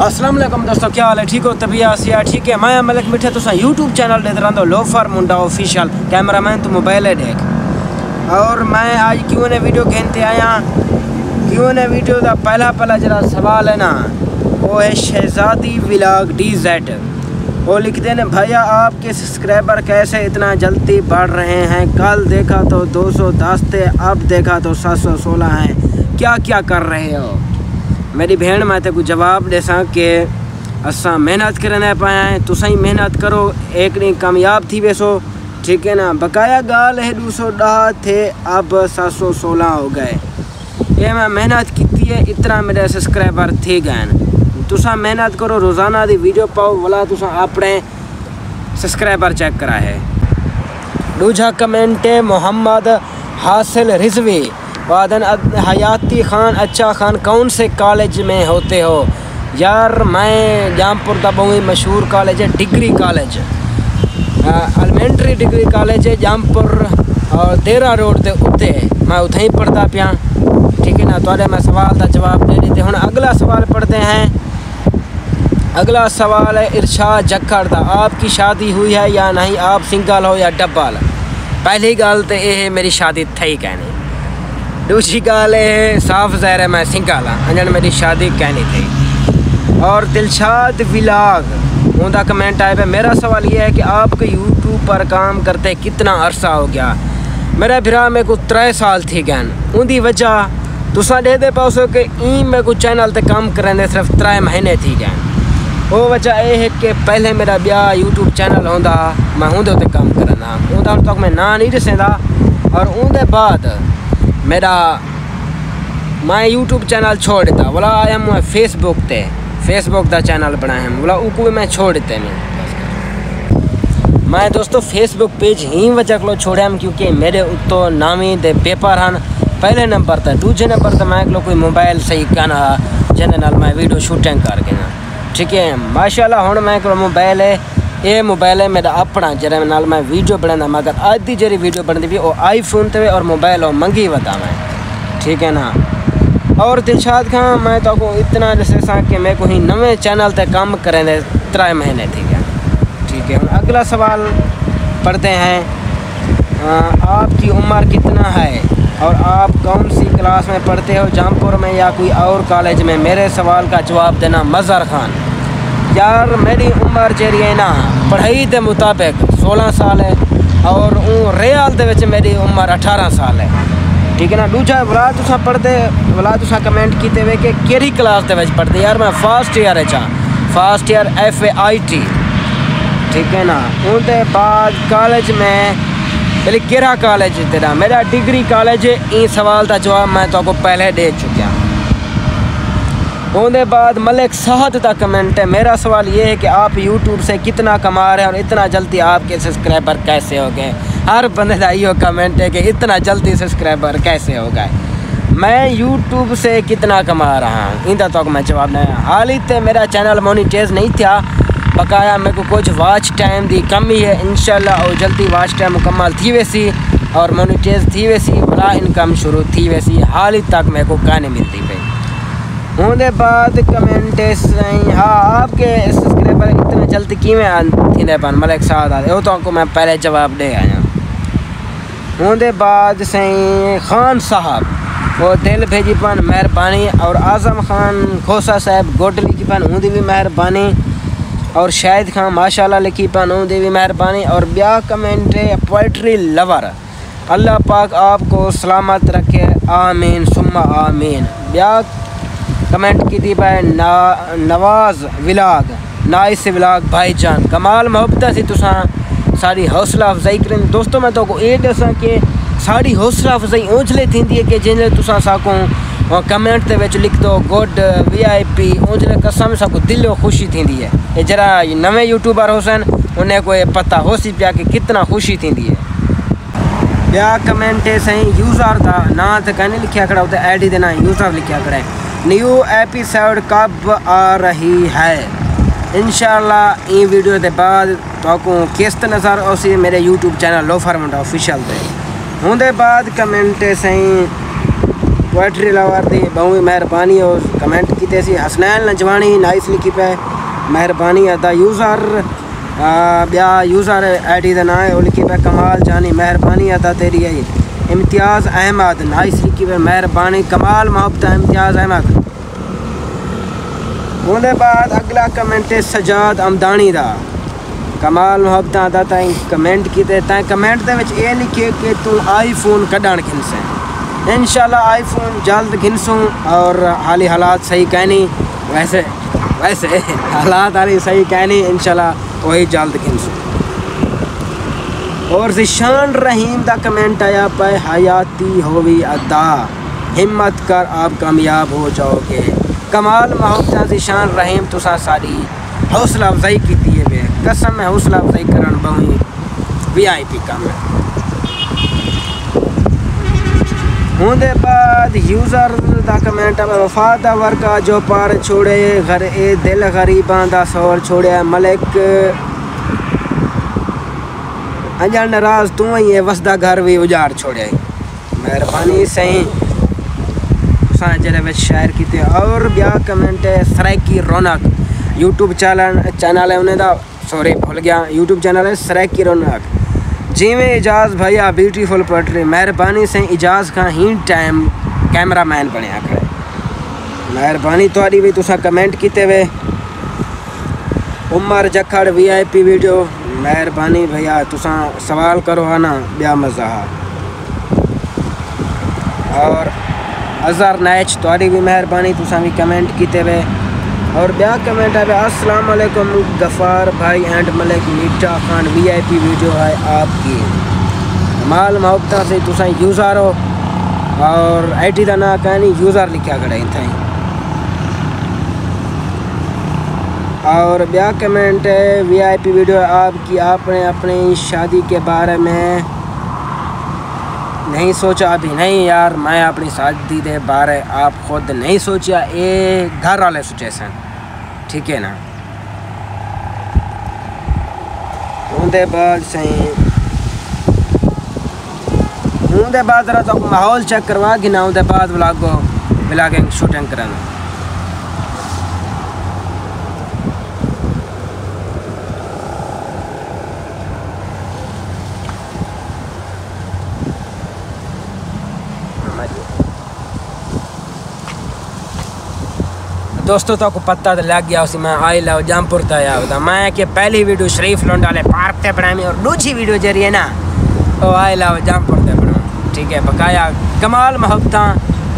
अस्सलाम वालेकुम दोस्तों, क्या हाल है? ठीक हो? तबीयत सिया ठीक है? मैं मलिक मिठे तुसा यूट्यूब चैनल देते रहंदो लोफर मुंडा ऑफिशियल कैमरामैन तो मोबाइल है देख। और मैं आज क्यों ने वीडियो कहते आया। क्यों ने वीडियो का पहला जरा सवाल है ना, वो है शहजादी व्लॉग DZ। वो लिखते हैं भैया आपके सब्सक्राइबर कैसे इतना जल्दी बढ़ रहे हैं, कल देखा तो 210 थे, अब देखा तो 716 हैं, क्या क्या कर रहे हो? मेरी भेण मैं तेको जवाब देसा कि असा मेहनत करने पाया है, तुसा ही मेहनत करो, एक नहीं कामयाब थी वैसो, ठीक है ना। बकाया गाल है 210 थे, अब 716 हो गए। ये मैं मेहनत की है, इतना मेरे सब्सक्राइबर थे गए। तुसा मेहनत करो, रोज़ाना दी वीडियो पाओ, वाला तुसा अपने सब्सक्राइबर चेक करा है। दूजा कमेंट है मोहम्मद हासिल रिजवी वादन हयाती खान, अच्छा खान कौन से कॉलेज में होते हो? यार मैं जामपुर का बहुत ही मशहूर कॉलेज है, degree college, elementary degree college है जामपुर और देरा रोड के उत्ते, मैं उतना ही पढ़ता पाया, ठीक है ना। तो मैं सवाल का जवाब दे देते। हम अगला सवाल पढ़ते हैं। अगला सवाल है इरशाद जक्खड़ का, आपकी शादी हुई है या नहीं, आप सिंगल हो या डबल? पहली गल तो ये है मेरी शादी थी कहनी, दूसरी गाल है साफ ज़ाहिर है मैं सिंगल हाँ, अंजन मेरी शादी कहनी थी। और दिलशाद व्लॉग उनका कमेंट आया है, मेरा सवाल ये है कि आपके यूट्यूब पर काम करते कितना अरसा हो गया? मेरा भरा मेरे को 3 साल थी गए, उनकी वजह तुसा दे पाओ सो कि ई मेरे को चैनल पर काम करें सिर्फ 3 महीने थी गए। वो वजह यह है कि पहले मेरा ब्याह यूट्यूब चैनल होंदा, मैं उनके उत्ते काम करना, उनका तक मैं ना नहीं दसेंदा। और उनके बाद मेरा मैं यूट्यूब चैनल छोड़ देता, बोला आया मैं फेसबुक का चैनल बनाया हम, बोला उसको भी मैं छोड़ देते नहीं। मैं दोस्तों फेसबुक पेज ही वजह को छोड़ा हम, क्योंकि मेरे उत्तो नामी दे पेपर हैं पहले नंबर तक, दूसरे नंबर तक मैं कोई मोबाइल सही कहना जिन्हें नाल मैं वीडियो शूटिंग करके ना, ठीक है। माशाल्लाह हुण मैं को मोबाइल है, ये मोबाइल है मेरा अपना जरा नाल मैं वीडियो बनाना, मगर आज की जी वीडियो बनती भी वो आईफोन ते और मोबाइल और मंगी वता मैं, ठीक है ना। और दिलशाद खान मैं तो इतना जैसे कि मैं कोई नवे चैनल ते काम करें 3 महीने थी गया, ठीक है। अगला सवाल पढ़ते हैं। आपकी उम्र कितना है और आप कौन सी क्लास में पढ़ते हो, जामपुर में या कोई और कॉलेज में? मेरे सवाल का जवाब देना मज़हर खान। यार मेरी उम्र जी है ना पढ़ाई के मुताबिक 16 साल है और रियाल दे विच मेरी उम्र 18 साल है, ठीक है ना। दूजा वाला तुसा पढ़ते वाला तुसा कमेंट किए हुए कि केरी क्लास के विच पढ़ते? यार मैं first year first year FAIT, ठीक है ना। उनके बाद कॉलेज में पहले केरा कॉलेज तेरा? मेरा डिग्री कॉलेज है। इस सवाल का जवाब मैं तो पहले दे चुका। उसके बाद मलिक साहद का कमेंट है, मेरा सवाल ये है कि आप यूट्यूब से कितना कमा रहे हैं और इतना जल्दी आपके सब्सक्राइबर कैसे हो गए? हर बंदे का ये कमेंट है कि इतना जल्दी सब्सक्राइबर कैसे हो गए। मैं यूट्यूब से कितना कमा रहा हूँ इनका तो मैं जवाब नहीं। हाल ही तो मेरा चैनल मोनिटाइज नहीं था, बकाया मेरे को कुछ वॉच टाइम की कमी है, इंशाल्लाह और जल्दी वॉच टाइम मुकम्मल थी वैसी और मोनिटाइज थी वैसी, बड़ा इनकम शुरू थी वैसी। हाल ही तक मेरे को कहाँ नहीं मिलती भाई। उसके बाद कमेंट सही, हाँ आपके सब्सक्राइबर इतना जल्दी किमें थी पान? मलिक साहब आते वो तो मैं पहले जवाब दे आया। उसके बाद सही खान साहब वो दिल भेजी पान मेहरबानी, और आज़म खान खोसा साहब गोड लिखी पान उनकी भी मेहरबानी, और शाहिद खान माशाल्लाह लिखी पान उनकी भी मेहरबानी। और ब्याह कमेंट है पोइट्री लवर, अल्लाह पाक आपको सलामत रखे, आमीन सुम्मा आमीन। ब्याह कमेंट की थी भाई नवाज व्लॉग, नाइस व्लॉग भाईजान, कमाल मोहब्बत सी तुसा साड़ी हौसला अफजाई करें। दोस्तों मैं तो ये दसा कि साड़ी हौसला अफजाई ओंजले थी है कि जिन तुसा साको कमेंट के विच लिख दो गुड VIP, ओंजले कसम साको दिलों खुशी थी है। ये जरा नवे यूट्यूबर होसन उन्हें कोई पता हो सी पिया कि कितना खुशी थी है। या कमेंट है सही यूज़र का ना तो कहने लिखा खड़ा होता है, ID देना यूज़र लिखा खड़ा है। न्यू एपिसोड कब आ रही है? इंशाल्लाह ये वीडियो के बाद तो किस्त नज़र उसी मेरे यूट्यूब चैनल लोफर मुंडा ऑफिशियल पे। उसके बाद कमेंट सही पोएट्री लवर दी बहुत मेहरबानी हो कमेंट की सी। हसनैन नजवानी नाइस लिखी पे मेहरबानी अदा यूज़र ब्या यूज़र आईडी का नाम है वो लिखी पे कमाल जानी मेहरबानी अदा तेरी है। इम्तियाज़ अहमद नाइस लिखी पे मेहरबानी कमाल मोहब्बत इम्तियाज़ अहमद। उसके बाद अगला कमेंट है सजाद अमदानी का कमाल मोहब्बत अदा ताई कमेंट किते ताई कमेंट दे विच ये लिखे कि तू आईफोन कढ़ण घिनसे। इंशाल्लाह आईफोन जल्द घिनसूँ और हाली हालात सही कहनी वैसे हालात हाली सही कहनी इंशाल्लाह वही जल्द घिनसूँ। और जिशान रहीम का कमेंट आया पे हयाती होवी अदा हिम्मत कर आप कामयाब हो जाओगे। कमाल मोहब्बत जिशान रहीम तुसा सारी हौसला अफजाई की है कसम है हौसला अफजाई करन बहुत VIP काम है। उसके बाद यूज़र का कमेंट वफात वर्का जो पार छोड़े घर ए दिल गरीबां दा सौर छोड़े मलिक अंजल नाराज तू ही है वसदा घर भी उजाड़ छोड़े मेहरबानी सही जरे शायर की। और ब्या कमेंट है सराइकी रौनक यूट्यूब चैनल है उन्हें दा सॉरी भूल गया यूट्यूब चैनल है सराइकी रौनक जिमें इजाज़ भैया ब्यूटीफुल पोएट्री मेहरबानी से इजाज़ का ही टाइम कैमरा मैन बनया खड़े मेहरबानी थोड़ी भी तुसा कमेंट किते वे। उमर जखड़ VIP वीडियो मेहरबानी भैया तुसा सवाल करो है ना ब्या मज़ा। और अज़हर नैच थोड़ी भी मेहरबानी तुसा भी कमेंट किते वे। और ब्या कमेंट है अस्सलाम वालेकुम गफ़ार भाई एंड मलिक मीठा खान VIP वीडियो है आपकी कमाल मोहब्बत से तुसा यूज़र हो और आईडी का ना कहनी यूज़र लिखा खड़ा इतना ही। और ब्या कमेंट है VIP वीडियो आपकी आपने अपनी शादी के बारे में नहीं सोचा अभी नहीं यार मैं अपनी शादी के बारे आप खुद नहीं सोचा ये घर वाले सोचे सन ठीक है ना। उनके बाद सही उनके बाद जरा तो माहौल चेक करवा कि ना उनके बाद ब्लॉगिंग शूटिंग कराना। दोस्तों तो को पता तो लग गया उसी मैं आई लव जमपुर तया होता मैं कि पहली वीडियो शरीफ लोंडाले पार्क ते बनाई और दूसरी वीडियो जरिए ना वो आई लव जमपुर ते बना ठीक है बकाया कमाल मोहब्बत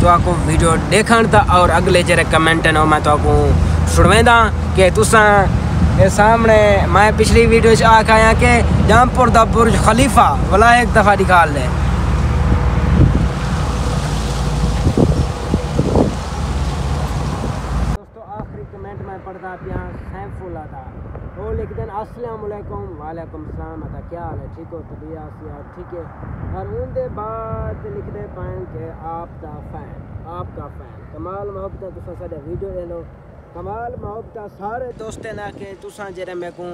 तो आपको वीडियो देखण था। और अगले जरे कमेंट न मैं तो आपको सुनवेंदा कि तुसा ये सामने मैं पिछली वीडियो च आखाया कि जमपुर दा बुर्ज खलीफा वाला एक दफ़ा निकाल ले। पढ़ता यहाँ सैफुल था वो लिख दें अस्सलाम वालेकुम वालेकुम सलाम था क्या हाल है ठीक हो तबिया ठीक है। और उनके बाद लिख दे पाएँ कि आपका फ़ैन कमाल मोहब्बत तुसा सारे वीडियो ले लो कमाल मोहब्बत सारे दोस्तें ना कि तुसा जरे मैं को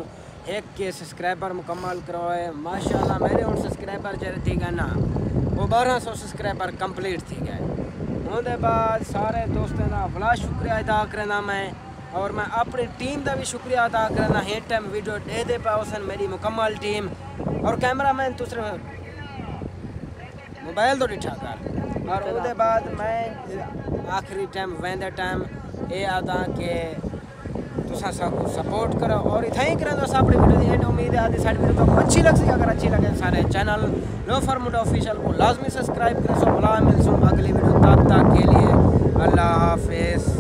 एक के सब्सक्राइबर मुकम्मल करवाए माशाल्लाह मेरे उन सब्सक्राइबर जरे थी गए ना वो 1200 सब्सक्राइबर कंप्लीट थी गए। उनके बाद सारे दोस्तें का बड़ा शुक्रिया अदा करना मैं और मैं अपनी टीम का भी शुक्रिया अदा करना है टाइम वीडियो दे पाओ मेरी मुकम्मल टीम और कैमरा मैन तो सिर्फ मोबाइल तो डिठा कर। और उसके बाद मैं आखिरी टाइम वेंदे टाइम ये आता कि तुसा सब सपोर्ट करो और इतना ही करें तो अपनी वीडियो की उम्मीद है आदि साइड वीडियो तो अच्छी लग सके। अगर अच्छी लगे सारे चैनल लोफर मुंडा ऑफिशियल को लाजमी सब्सक्राइब करें। सो मिलसूँ अगली वीडियो तब तक के लिए अल्लाह हाफिज़।